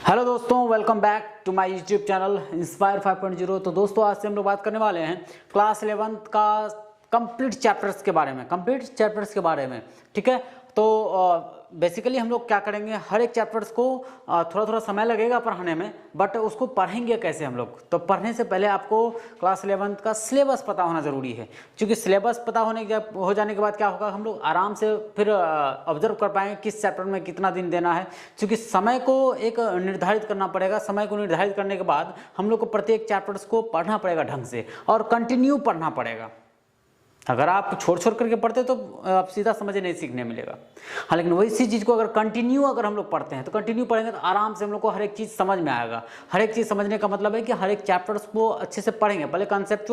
Hello दोस्तों, welcome back to my YouTube channel inspire 5.0। तो दोस्तों आज से हम लोग बात करने वाले हैं क्लास 11th का कंप्लीट चैप्टर्स के बारे में। ठीक है, तो बेसिकली हम लोग क्या करेंगे, हर एक चैप्टर्स को थोड़ा थोड़ा समय लगेगा पढ़ाने में, बट उसको पढ़ेंगे कैसे हम लोग। तो पढ़ने से पहले आपको क्लास 11th का सिलेबस पता होना ज़रूरी है, क्योंकि सिलेबस पता हो जाने के बाद क्या होगा, हम लोग आराम से फिर ऑब्जर्व कर पाएंगे किस चैप्टर में कितना दिन देना है। क्योंकि समय को एक निर्धारित करना पड़ेगा, समय को निर्धारित करने के बाद हम लोग को प्रत्येक चैप्टर्स को पढ़ना पड़ेगा ढंग से और कंटिन्यू पढ़ना पड़ेगा। अगर आप छोड़ करके पढ़ते तो आप सीधा समझ नहीं सीखने मिलेगा। हाँ, लेकिन वही चीज़ को अगर कंटिन्यू हम लोग पढ़ते हैं तो कंटिन्यू पढ़ेंगे तो आराम से हम लोग को हर एक चीज़ समझ में आएगा। हर एक चीज़ समझने का मतलब है कि हर एक चैप्टर्स को अच्छे से पढ़ेंगे। पहले कंसेप्ट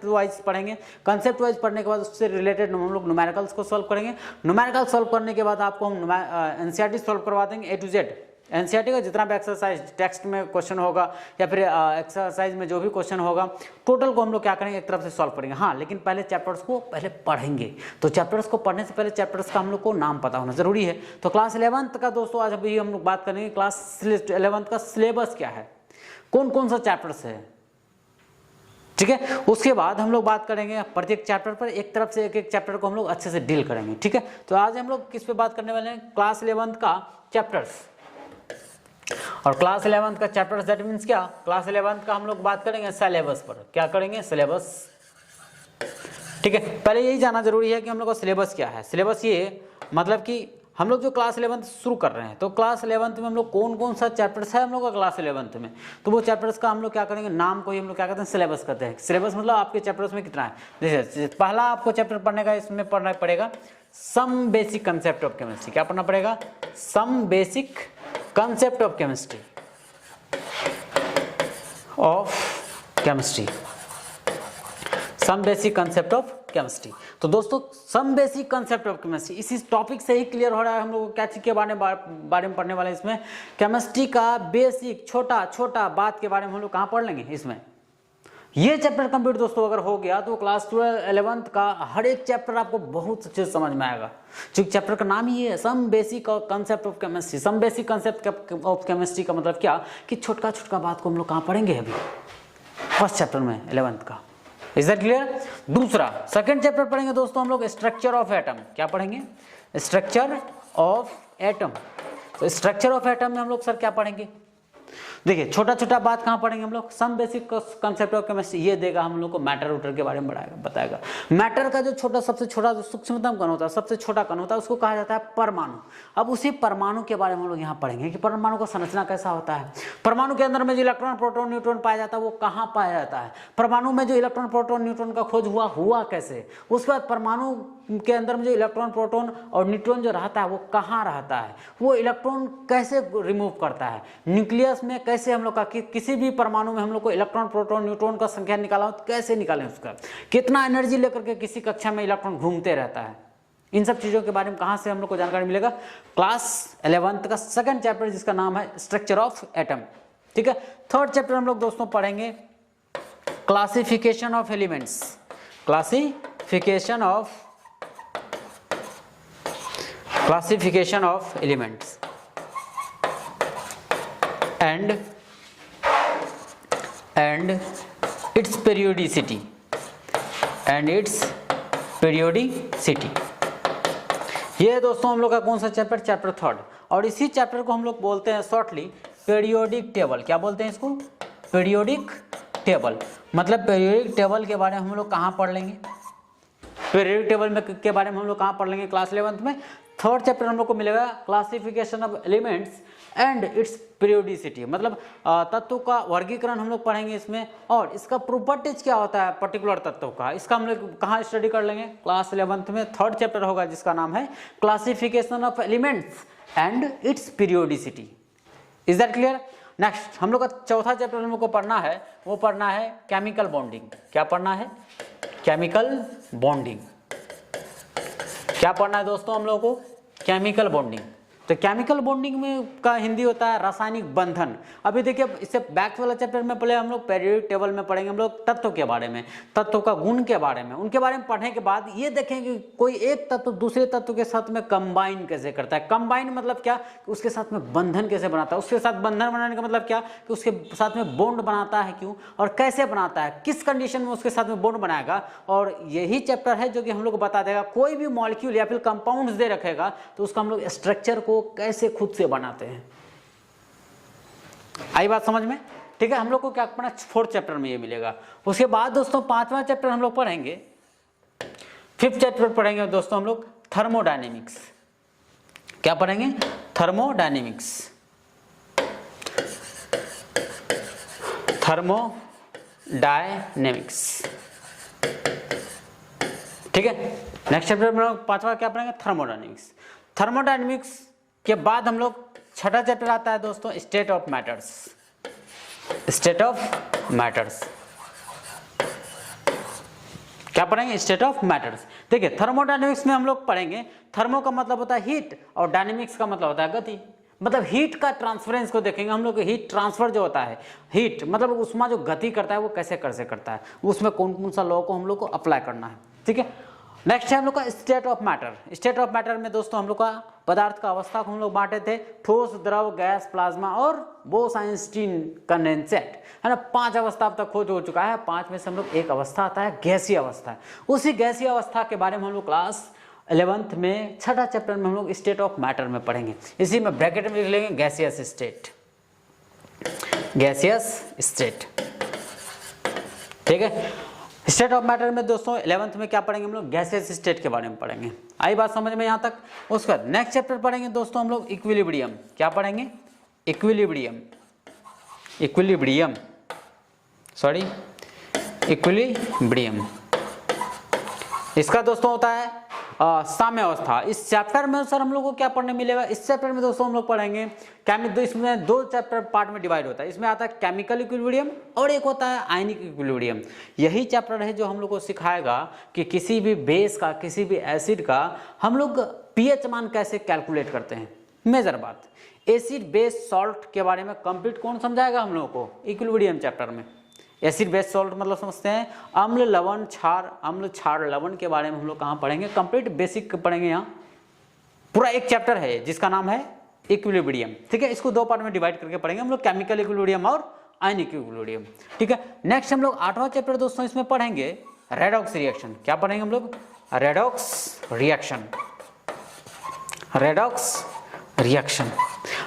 वाइज पढ़ेंगे, कंसेप्ट वाइज पढ़ने के बाद उससे रिलेटेड हम लोग न्यूमेरिकल्स को सॉल्व करेंगे। न्यूमेरिकल सॉल्व करने के बाद आपको हम एनसीईआरटी सॉल्व करवा देंगे A to Z। एनसीईआरटी का जितना भी एक्सरसाइज टेक्स्ट में क्वेश्चन होगा या फिर एक्सरसाइज में जो भी क्वेश्चन होगा, टोटल को हम लोग क्या करेंगे, एक तरफ से सॉल्व करेंगे। हाँ, लेकिन पहले चैप्टर्स को पहले पढ़ेंगे। तो चैप्टर्स को पढ़ने से पहले चैप्टर्स का हम लोग को नाम पता होना जरूरी है। तो क्लास 11th का दोस्तों आज अभी हम लोग बात करेंगे क्लास 11th का सिलेबस क्या है, कौन कौन सा चैप्टर्स है। ठीक है, उसके बाद हम लोग बात करेंगे प्रत्येक चैप्टर पर, एक तरफ से एक चैप्टर को हम लोग अच्छे से डील करेंगे। ठीक है, तो आज हम लोग किस पे बात करने वाले हैं, क्लास 11th का चैप्टर्स। और क्लास 11th का चैप्टर्स दैट मीन्स क्या, क्लास 11th का हम लोग बात करेंगे सिलेबस पर। क्या करेंगे, सिलेबस। ठीक है, पहले यही जानना जरूरी है कि हम लोग का सिलेबस क्या है। सिलेबस ये मतलब कि हम लोग जो क्लास 11th शुरू कर रहे हैं, तो क्लास 11th में हम लोग कौन कौन सा चैप्टर्स है हम लोग का क्लास 11th में, तो वो चैप्टर्स का हम लोग क्या करेंगे, नाम को ही हम लोग क्या कहते हैं, सिलेबस कहते हैं। सिलेबस मतलब आपके चैप्टर्स में कितना है। जैसे पहला आपको चैप्टर पढ़ने का, इसमें पढ़ना पड़ेगा some basic concept of chemistry. क्या पढ़ना पड़ेगा, some basic concept of chemistry some basic concept of chemistry. तो दोस्तों some basic concept of chemistry, इसी टॉपिक से ही क्लियर हो रहा है हम लोग क्या चीज के बारे में पढ़ने वाले हैं। इसमें केमिस्ट्री का बेसिक छोटा छोटा बात के बारे में हम लोग कहाँ पढ़ लेंगे। इसमें ये चैप्टर कंप्लीट दोस्तों अगर हो गया तो क्लास 11th का हर एक चैप्टर आपको बहुत अच्छे से समझ में आएगा, क्योंकि चैप्टर का नाम ही है some basic concept of chemistry. Some basic concept of chemistry का मतलब क्या कि छोटा छोटा बात को हम लोग कहाँ पढ़ेंगे अभी फर्स्ट चैप्टर में 11th का। Is that clear. दूसरा सेकंड चैप्टर पढ़ेंगे दोस्तों हम लोग स्ट्रक्चर ऑफ एटम। क्या पढ़ेंगे, स्ट्रक्चर ऑफ एटम। तो स्ट्रक्चर ऑफ एटम में हम लोग सर क्या पढ़ेंगे, देखिए छोटा छोटा बात कहाँ पढ़ेंगे हम लोग, some basic concept of chemistry ये देगा हम लोग को मैटर वोटर के बारे में बताएगा। मैटर का जो छोटा सबसे छोटा जो सूक्ष्मतम कण होता है, सबसे छोटा कण होता है, उसको कहा जाता है परमाणु। अब उसी परमाणु के बारे में हम लोग यहाँ पढ़ेंगे कि परमाणु का संरचना कैसा होता है, परमाणु के अंदर में जो इलेक्ट्रॉन प्रोटॉन न्यूट्रॉन पाया जाता है वो कहाँ पाया जाता है, परमाणु में जो इलेक्ट्रॉन प्रोटॉन न्यूट्रॉन का खोज हुआ कैसे, उसके बाद परमाणु के अंदर में जो इलेक्ट्रॉन प्रोटॉन और न्यूट्रॉन जो रहता है वो कहाँ रहता है, वो इलेक्ट्रॉन कैसे रिमूव करता है, न्यूक्लियस में कैसे हम लोग का किसी भी परमाणु में हम लोग को इलेक्ट्रॉन प्रोटॉन न्यूट्रॉन का संख्या निकाला हो तो कैसे निकालें, उसका कितना एनर्जी लेकर के किसी कक्षा में इलेक्ट्रॉन घूमते रहता है। इन सब चीजों के बारे में कहां से हम लोग को जानकारी मिलेगा, क्लास 11th का सेकंड चैप्टर जिसका नाम है स्ट्रक्चर ऑफ एटम। ठीक है, थर्ड चैप्टर हम लोग दोस्तों पढ़ेंगे classification of elements. Classification of elements and its periodicity ये दोस्तों हम लोग का कौन सा चैप्टर, चैप्टर थर्ड। और इसी चैप्टर को हम लोग बोलते हैं शॉर्टली पीरियोडिक टेबल। क्या बोलते हैं इसको, पीरियोडिक टेबल। मतलब पीरियोडिक टेबल के बारे में हम लोग कहाँ पढ़ लेंगे, पीरियोडिक टेबल के बारे में हम लोग कहाँ पढ़ लेंगे, क्लास 11th में। थर्ड चैप्टर हम लोग को मिलेगा classification of elements and its periodicity. मतलब तत्वों का वर्गीकरण हम लोग पढ़ेंगे इसमें, और इसका प्रॉपर्टीज क्या होता है पर्टिकुलर तत्व का, इसका हम लोग कहाँ स्टडी कर लेंगे, क्लास 11th में थर्ड चैप्टर होगा जिसका नाम है classification of elements and its periodicity. Is that clear. Next हम लोग का चौथा चैप्टर हम लोग को पढ़ना है, वो पढ़ना है केमिकल बॉन्डिंग। क्या पढ़ना है, केमिकल बॉन्डिंग। क्या पढ़ना है दोस्तों हम लोग को, केमिकल बॉन्डिंग। तो केमिकल बॉन्डिंग में का हिंदी होता है रासायनिक बंधन। अभी देखिए इससे बैक वाला चैप्टर में पहले हम लोग पीरियोडिक टेबल में पढ़ेंगे हम लोग तत्व के बारे में, तत्व का गुण के बारे में, उनके बारे में पढ़ने के बाद ये देखेंगे कोई एक तत्व दूसरे तत्व के साथ में कंबाइन कैसे करता है। कंबाइन मतलब क्या, कि उसके साथ में बंधन कैसे बनाता है, उसके साथ बंधन बनाने का मतलब क्या, कि उसके साथ में बॉन्ड बनाता है क्यों और कैसे बनाता है, किस कंडीशन में उसके साथ में बॉन्ड बनाएगा। और यही चैप्टर है जो कि हम लोग को बता देगा कोई भी मॉलिक्यूल या फिर कंपाउंड्स दे रखेगा तो उसका हम लोग स्ट्रक्चर को कैसे खुद से बनाते हैं। आई बात समझ में? ठीक है, हम लोग को क्या पढ़ना, 4th चैप्टर में ये मिलेगा। उसके बाद दोस्तों 5वां चैप्टर हम लोग पढ़ेंगे, 5th चैप्टर पढ़ेंगे दोस्तों हम लोग थर्मोडायनेमिक्स। क्या पढ़ेंगे? थर्मोडायनेमिक्स। थर्मोडायनेमिक्स, ठीक है। नेक्स्ट चैप्टर में 5वां क्या पढ़ेंगे? थर्मोडायनेमिक्स। थर्मोडायनेमिक्स के बाद हम लोग 6ठा चैप्टर आता है दोस्तों state of matters. State of matters क्या पढ़ेंगे? State of matters. देखिए थर्मोडायनेमिक्स में हम लोग पढ़ेंगे, थर्मो का मतलब होता है हीट और डायनेमिक्स का मतलब होता है गति। मतलब हीट का ट्रांसफरेंस को देखेंगे हम लोग। हीट ट्रांसफर जो होता है, हीट मतलब उसमें जो गति करता है वो कैसे करता है, उसमें कौन कौन सा लॉ को हम लोग को अप्लाई करना है, ठीक है। नेक्स्ट है हम लोग का state of matter. State of matter में दोस्तों हम लोग का पदार्थ का अवस्था को हम लोग बांटे थे, ठोस, द्रव, गैस, प्लाज्मा और बोस-आइंस्टीन कंडेंसेट, है ना। 5 अवस्था अब तक खोज हो चुका है। 5 में से हम लोग एक अवस्था आता है गैसीय अवस्था। उसी गैसीय अवस्था के बारे में हम लोग क्लास 11th में 6ठा चैप्टर में हम लोग स्टेट ऑफ मैटर में पढ़ेंगे। इसी में ब्रैकेट में लिख लेंगे गैसियस स्टेट, गैसियस स्टेट, ठीक है। स्टेट ऑफ मैटर में दोस्तों 11th में क्या पढ़ेंगे हम लोग? गैसियस स्टेट के बारे में पढ़ेंगे। आई बात समझ में यहाँ तक? उसके बाद नेक्स्ट चैप्टर पढ़ेंगे दोस्तों हम लोग इक्विलिब्रियम। क्या पढ़ेंगे? Equilibrium, equilibrium, sorry equilibrium. इसका दोस्तों होता है साम्य अवस्था। इस चैप्टर में सर हम लोग को क्या पढ़ने मिलेगा? इस चैप्टर में दोस्तों हम लोग पढ़ेंगे इसमें 2 चैप्टर पार्ट में डिवाइड होता है। इसमें आता है केमिकल इक्विलिब्रियम और एक होता है आयनिक इक्विलिब्रियम। यही चैप्टर है जो हम लोग को सिखाएगा कि किसी भी बेस का, किसी भी एसिड का हम लोग पीएच मान कैसे कैलकुलेट करते हैं। मेजर बात, एसिड बेस सॉल्ट के बारे में कंप्लीट कौन समझाएगा हम लोग को? इक्विलिब्रियम चैप्टर में। एसिड बेस सॉल्ट मतलब समझते हैं अम्ल, लवण, क्षार, अम्ल, क्षार, लवण के बारे में हम लोग कहाँ पढ़ेंगे? कंप्लीट बेसिक पढ़ेंगे। यहाँ पूरा एक चैप्टर है जिसका नाम है इक्विलिब्रियम, ठीक है। इसको 2 पार्ट में डिवाइड करके पढ़ेंगे हम लोग, केमिकल इक्विलिब्रियम और आयनिक इक्विलिब्रियम, ठीक है। नेक्स्ट हम लोग 8वां चैप्टर दोस्तों इसमें पढ़ेंगे रेडॉक्स रिएक्शन। क्या पढ़ेंगे हम लोग? Redox reaction, redox reaction.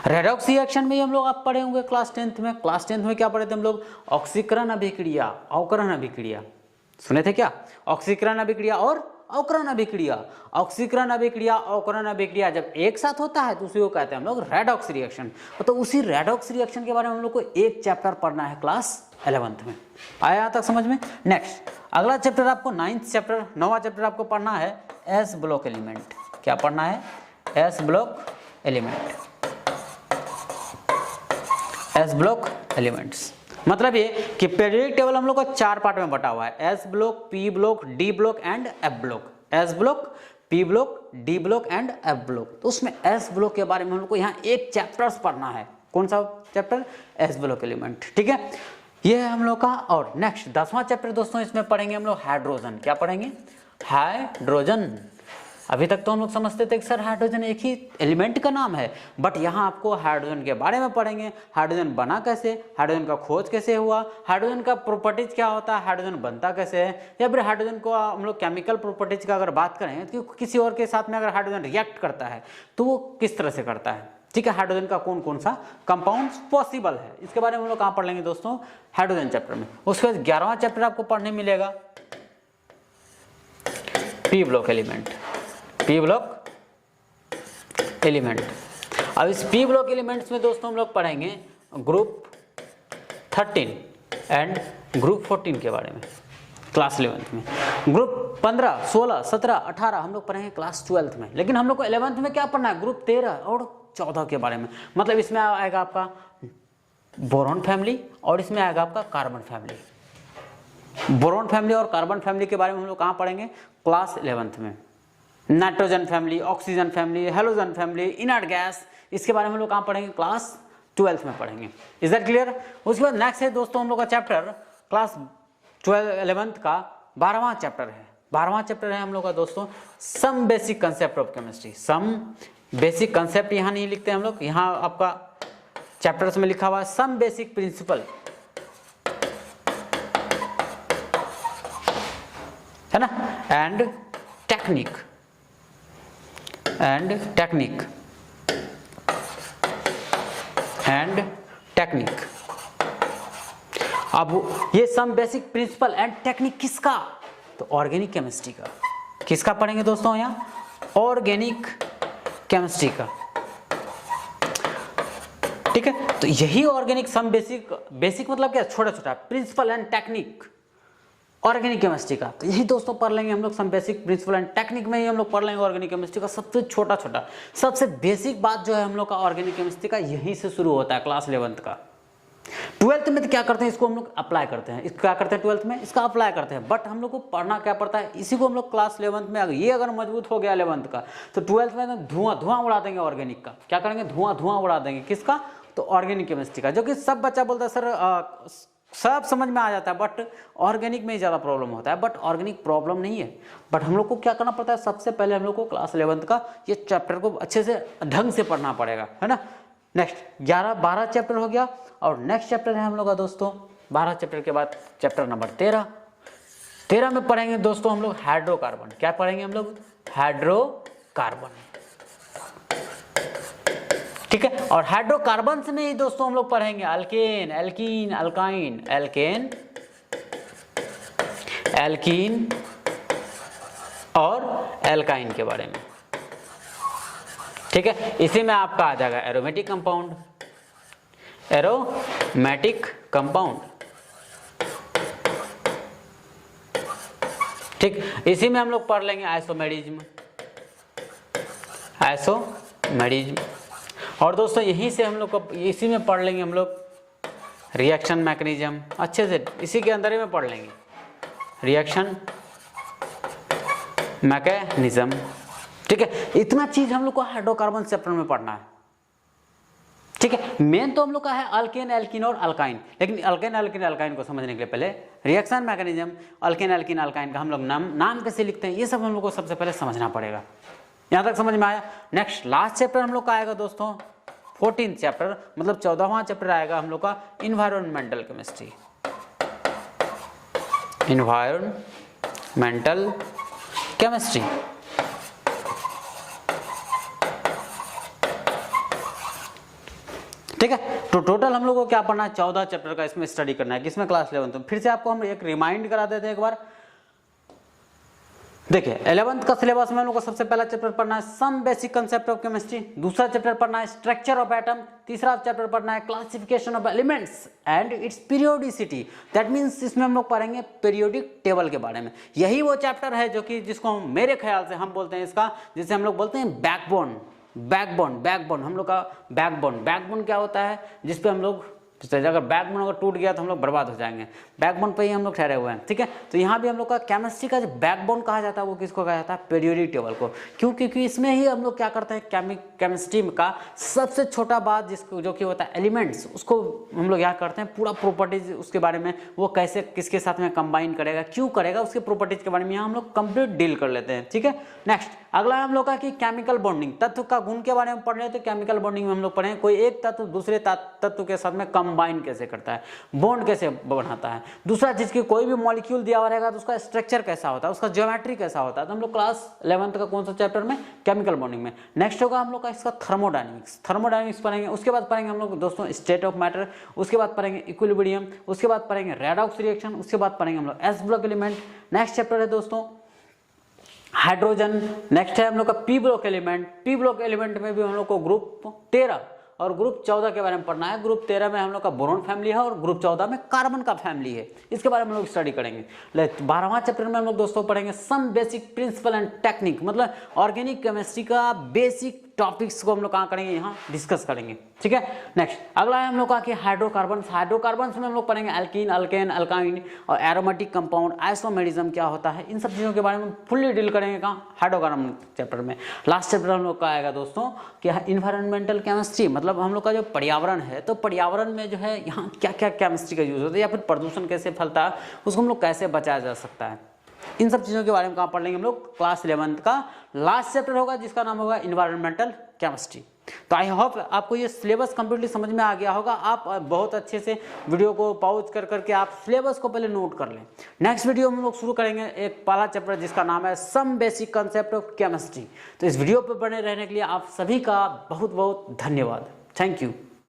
Redox reaction में हम लोग आप पढ़े होंगे क्लास 10th में। क्लास 10th में क्या पढ़े थे हम लोग? ऑक्सीकरण अभिक्रिया, अवकरण अभिक्रिया। सुने थे क्या? ऑक्सीकरण अभिक्रिया और अवकरण अभिक्रिया। ऑक्सीकरण अभिक्रिया, अवकरण अभिक्रिया जब एक साथ होता है तो उसी को कहते हैं हम लोग रेडॉक्स रिएक्शन। तो उसी रेडॉक्स रिएक्शन के बारे में हम लोग को एक चैप्टर पढ़ना है क्लास 11th में। आया यहाँ तक समझ में? नेक्स्ट अगला चैप्टर आपको 9th चैप्टर, 9वां चैप्टर आपको पढ़ना है एस ब्लॉक एलिमेंट। क्या पढ़ना है? S block element, S block elements. मतलब ये कि पीरियोडिक टेबल हम लोग को 4 पार्ट में बटा हुआ है, S block, P block, D block and F block. S block, P block, D block and F block. तो उसमें एस ब्लॉक के बारे में हम लोग को यहाँ एक चैप्टर्स पढ़ना है। कौन सा चैप्टर? एस ब्लॉक एलिमेंट, ठीक है। ये है हम लोग का। और नेक्स्ट 10वां चैप्टर दोस्तों इसमें पढ़ेंगे हम लोग हाइड्रोजन। क्या पढ़ेंगे? हाइड्रोजन। अभी तक तो हम लोग समझते थे कि सर हाइड्रोजन एक ही एलिमेंट का नाम है, बट यहाँ आपको हाइड्रोजन के बारे में पढ़ेंगे। हाइड्रोजन बना कैसे, हाइड्रोजन का खोज कैसे हुआ, हाइड्रोजन का प्रॉपर्टीज क्या होता है, हाइड्रोजन बनता कैसे है, या फिर हाइड्रोजन को हम लोग केमिकल प्रॉपर्टीज का अगर बात करें तो किसी और के साथ में अगर हाइड्रोजन रिएक्ट करता है तो वो किस तरह से करता है, ठीक है। हाइड्रोजन का कौन कौन सा कंपाउंड्स पॉसिबल है, इसके बारे में हम लोग कहाँ पढ़ लेंगे दोस्तों? हाइड्रोजन चैप्टर में। उसके बाद 11वां चैप्टर आपको पढ़ने मिलेगा P block element, P block element. अब इस पी ब्लॉक एलिमेंट्स में दोस्तों हम लोग पढ़ेंगे ग्रुप 13 एंड ग्रुप 14 के बारे में क्लास 11th में। ग्रुप 15, 16, 17, 18 हम लोग पढ़ेंगे क्लास 12th में। लेकिन हम लोग को 11th में क्या पढ़ना है? ग्रुप 13 और 14 के बारे में। मतलब इसमें आएगा आपका बोरॉन फैमिली और इसमें आएगा आपका कार्बन फैमिली। बोरॉन फैमिली और कार्बन फैमिली के बारे में हम लोग कहाँ पढ़ेंगे? क्लास 11th में। Nitrogen family, oxygen family, halogen family, inert gas, इसके बारे में हम लोग कहाँ पढ़ेंगे, क्लास 12th में पढ़ेंगे। Is that clear? उसके बाद नेक्स्ट है दोस्तों हम लोग का चैप्टर क्लास 11th का 12वां चैप्टर है। 12वां चैप्टर है हम लोग का दोस्तों some basic concept of chemistry. Some basic concept यहाँ नहीं लिखते हम लोग, यहाँ आपका चैप्टर्स में लिखा हुआ है सम बेसिक प्रिंसिपल, है ना, एंड टेक्निक एंड टेक्निक। अब ये some basic principle and technique किसका, तो ऑर्गेनिक केमिस्ट्री का। किसका पढ़ेंगे दोस्तों यहाँ, ऑर्गेनिक केमिस्ट्री का। ठीक है, तो यही ऑर्गेनिक सम बेसिक मतलब क्या, छोटा छोटा, principle and technique organic chemistry का। तो यही दोस्तों पढ़ लेंगे हम लोग some basic principle and technique में ही हम लोग पढ़ लेंगे ऑर्गेनिक केमिस्ट्री का सबसे छोटा छोटा, सबसे बेसिक बात जो है हम लोग का ऑर्गेनिक केमिस्ट्री का यहीं से शुरू होता है क्लास 11th का। 12th में तो क्या करते हैं, इसको हम लोग अप्लाई करते हैं, इसको क्या करते हैं 12th में, इसका अप्लाई करते हैं, बट हम लोग को पढ़ना क्या पड़ता है, इसी को हम लोग क्लास 11th में अगर मजबूत हो गया 11th का, तो 12th में धुआं उड़ा देंगे ऑर्गेनिक का। क्या करेंगे, धुआं उड़ा देंगे, किसका, तो ऑर्गेनिक केमिस्ट्री का। जो कि सब बच्चा बोलता है सर सब समझ में आ जाता है, बट ऑर्गेनिक में ही ज़्यादा प्रॉब्लम होता है, बट ऑर्गेनिक प्रॉब्लम नहीं है। बट हम लोग को क्या करना पड़ता है, सबसे पहले हम लोग को क्लास 11th का ये चैप्टर को अच्छे से ढंग से पढ़ना पड़ेगा, है ना। नेक्स्ट 12 चैप्टर हो गया, और नेक्स्ट चैप्टर है हम लोग का दोस्तों 12 चैप्टर के बाद चैप्टर नंबर 13 में पढ़ेंगे दोस्तों हम लोग हाइड्रोकार्बन। क्या पढ़ेंगे हम लोग, हाइड्रोकार्बन। ठीक है, और हाइड्रोकार्बन में ही दोस्तों हम लोग पढ़ेंगे अल्केन, एल्कीन, अल्काइन, एल्कीन और एल्काइन के बारे में। ठीक है, इसी में आपका आ जाएगा एरोमेटिक कंपाउंड। ठीक, इसी में हम लोग पढ़ लेंगे आइसोमेरिज्म। और दोस्तों यहीं से हम लोग इसी में पढ़ लेंगे हम लोग रिएक्शन मैकेनिज्म, अच्छे से इसी के अंदर ही में पढ़ लेंगे रिएक्शन मैकेनिज्म। ठीक है, इतना चीज हम लोग को हाइड्रोकार्बन चैप्टर में पढ़ना है। ठीक है, मेन तो हम लोग का है अल्केन, एल्कीन और अल्काइन, लेकिन अल्केन, एल्कीन, अल्काइन को समझने के लिए पहले reaction mechanism, alkane, alkene, alkyne का हम लोग नाम कैसे लिखते हैं, ये सब हम लोग को सबसे पहले समझना पड़ेगा। यहां तक समझ में आया। नेक्स्ट लास्ट चैप्टर हम लोग का आएगा दोस्तों 14th चैप्टर, मतलब 14वां चैप्टर आएगा हम लोग का इन्वायरमेंटल केमिस्ट्री। Environmental chemistry. ठीक है, तो टोटल हम लोग को क्या पढ़ना है, 14 चैप्टर का इसमें स्टडी करना है, किसमें, क्लास 11th में। फिर से आपको हम एक रिमाइंड करा देते हैं एक बार। देखिए 11th का सिलेबस में हम लोग को सबसे पहला चैप्टर पढ़ना है some basic concept of chemistry, दूसरा चैप्टर पढ़ना है स्ट्रक्चर ऑफ एटम, तीसरा चैप्टर पढ़ना है classification of elements and its periodicity. That means इसमें हम लोग पढ़ेंगे पीरियोडिक टेबल के बारे में। यही वो चैप्टर है जो कि जिसको मेरे ख्याल से हम बोलते हैं इसका, जिसे हम लोग बोलते हैं बैकबोन। हम लोग का बैकबोन क्या होता है, जिसपे हम लोग, अगर बैकबोन अगर टूट गया तो हम लोग बर्बाद हो जाएंगे, बैकबोन पे ही हम लोग ठहरे हुए हैं। ठीक है, तो यहाँ भी हम लोग का केमिस्ट्री का जो बैकबोन कहा जाता है वो किसको कहा जाता है, पीरियोडिक टेबल को। क्यों, क्योंकि इसमें ही हम लोग क्या करते हैं, केमिस्ट्री का सबसे छोटा बात जिसको जो कि होता है एलिमेंट्स, उसको हम लोग यहाँ करते हैं, पूरा प्रॉपर्टीज उसके बारे में, वो कैसे किसके साथ में कंबाइन करेगा, क्यों करेगा, उसके प्रॉपर्टीज के बारे में यहाँ हम लोग कंप्लीट डील कर लेते हैं। ठीक है, नेक्स्ट अगला हम लोग का कि केमिकल बॉन्डिंग, तत्व का गुण के बारे में पढ़ रहे हैं, तो केमिकल बॉन्डिंग में हम लोग पढ़े कोई एक तत्व दूसरे तत्व के साथ में कंबाइन कैसे करता है, बॉन्ड कैसे बनाता है। दूसरा चीज की कोई भी मॉलिक्यूल दिया हुआ रहेगा तो उसका स्ट्रक्चर कैसा होता है, उसका ज्योमेट्री कैसा होता है, तो हम लोग क्लास 11th का कौन सा चैप्टर में, केमिकल बॉन्डिंग में। नेक्स्ट होगा हम लोग का इसका थर्मोडायनेमिक्स पढ़ेंगे। उसके बाद पढ़ेंगे हम लोग दोस्तों स्टेट ऑफ मैटर, उसके बाद पढ़ेंगे इक्विलिब्रियम, उसके बाद पढ़ेंगे रेडॉक्स रिएक्शन, उसके बाद पढ़ेंगे हम लोग S block element. Next chapter है दोस्तों हाइड्रोजन। नेक्स्ट है हम लोग का पी ब्लॉक एलिमेंट में भी हम लोग को ग्रुप 13 और ग्रुप 14 के बारे में पढ़ना है। ग्रुप 13 में हम लोग का बोरॉन फैमिली है और ग्रुप 14 में कार्बन का फैमिली है, इसके बारे में हम लोग स्टडी करेंगे। 12वां चैप्टर में हम लोग दोस्तों पढ़ेंगे some basic principle and technique, मतलब ऑर्गेनिक केमिस्ट्री का बेसिक टॉपिक्स को हम लोग कहाँ करेंगे, यहाँ डिस्कस करेंगे। ठीक है, नेक्स्ट अगला है हम लोग का कि हाइड्रोकार्बन। हाइड्रोकार्बन में हम लोग पढ़ेंगे एल्कीन, अल्केन, अल्काइन और एरोमेटिक कंपाउंड, आइसोमेरिज्म क्या होता है, इन सब चीज़ों के बारे में फुल्ली डील करेंगे कहाँ, हाइड्रोकार्बन चैप्टर में। लास्ट चैप्टर हम लोग का आएगा दोस्तों कि इन्वायरमेंटल केमिस्ट्री, मतलब हम लोग का जो पर्यावरण है, तो पर्यावरण में जो है यहाँ क्या क्या केमिस्ट्री का यूज होता है या फिर प्रदूषण कैसे फैलता है, उसको हम लोग कैसे बचाया जा सकता है, इन सब चीज़ों के बारे में कहाँ पढ़ लेंगे हम लोग, क्लास 11th का लास्ट चैप्टर होगा जिसका नाम होगा इन्वायरमेंटल केमिस्ट्री। तो आई होप आपको ये सिलेबस कंप्लीटली समझ में आ गया होगा। आप बहुत अच्छे से वीडियो को पॉज कर करके आप सिलेबस को पहले नोट कर लें। नेक्स्ट वीडियो में हम लोग शुरू करेंगे एक पहला चैप्टर जिसका नाम है some basic concept of chemistry. तो इस वीडियो पर बने रहने के लिए आप सभी का बहुत बहुत धन्यवाद। Thank you.